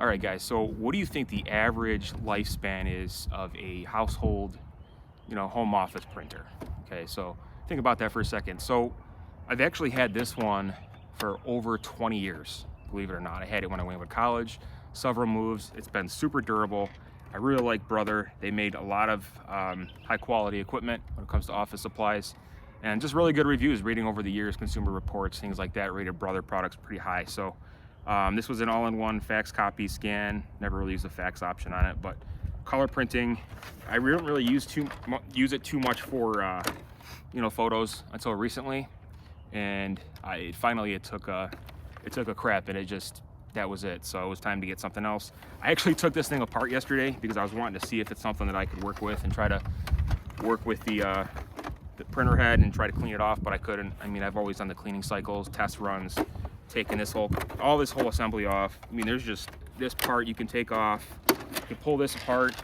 All right, guys, so what do you think the average lifespan is of a household, home office printer? Okay, so think about that for a second. So I've actually had this one for over 20 years, believe it or not. I had it when I went to college, several moves. It's been super durable. I really like Brother. They made a lot of high quality equipment when it comes to office supplies, and just really good reviews. Reading over the years, Consumer Reports, things like that, rated Brother products pretty high. So this was an all-in-one fax, copy, scan. Never really used the fax option on it, but color printing, I don't really use it too much for photos until recently, and it took a crap, and that was it. So it was time to get something else. I actually took this thing apart yesterday because I was wanting to see if it's something that I could work with and try to work with the printer head and try to clean it off, but I couldn't. I mean, I've always done the cleaning cycles, test runs, taking this whole assembly off. I mean, there's just this part you can take off. You can pull this apart,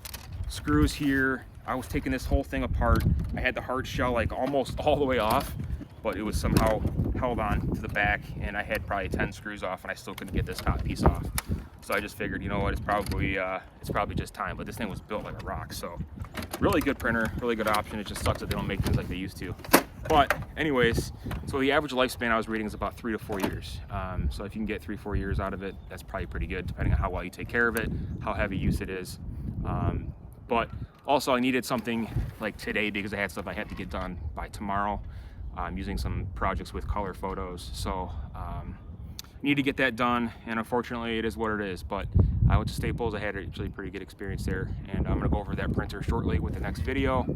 screws here. I was taking this whole thing apart. I had the hard shell like almost all the way off, but it was somehow held on to the back, and I had probably 10 screws off, and I still couldn't get this top piece off. So I just figured, you know what, it's probably just time. But this thing was built like a rock, so really good printer, really good option. It just sucks that they don't make things like they used to. But anyways, so the average lifespan I was reading is about 3 to 4 years. So if you can get 3-4 years out of it, that's probably pretty good, depending on how well you take care of it, how heavy use it is. But also I needed something like today because I had stuff I had to get done by tomorrow. I'm using some projects with color photos, so need to get that done, and unfortunately it is what it is. But I went to Staples. I had actually pretty good experience there, and I'm gonna go over that printer shortly with the next video.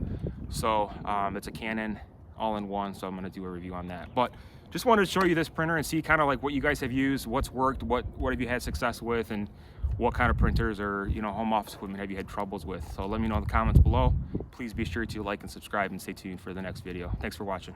So it's a Canon all-in-one, so I'm gonna do a review on that. But just wanted to show you this printer and see kind of like what you guys have used, what's worked, what have you had success with, and what kind of printers or home office equipment have you had troubles with. So let me know in the comments below. Please be sure to like and subscribe and stay tuned for the next video. Thanks for watching.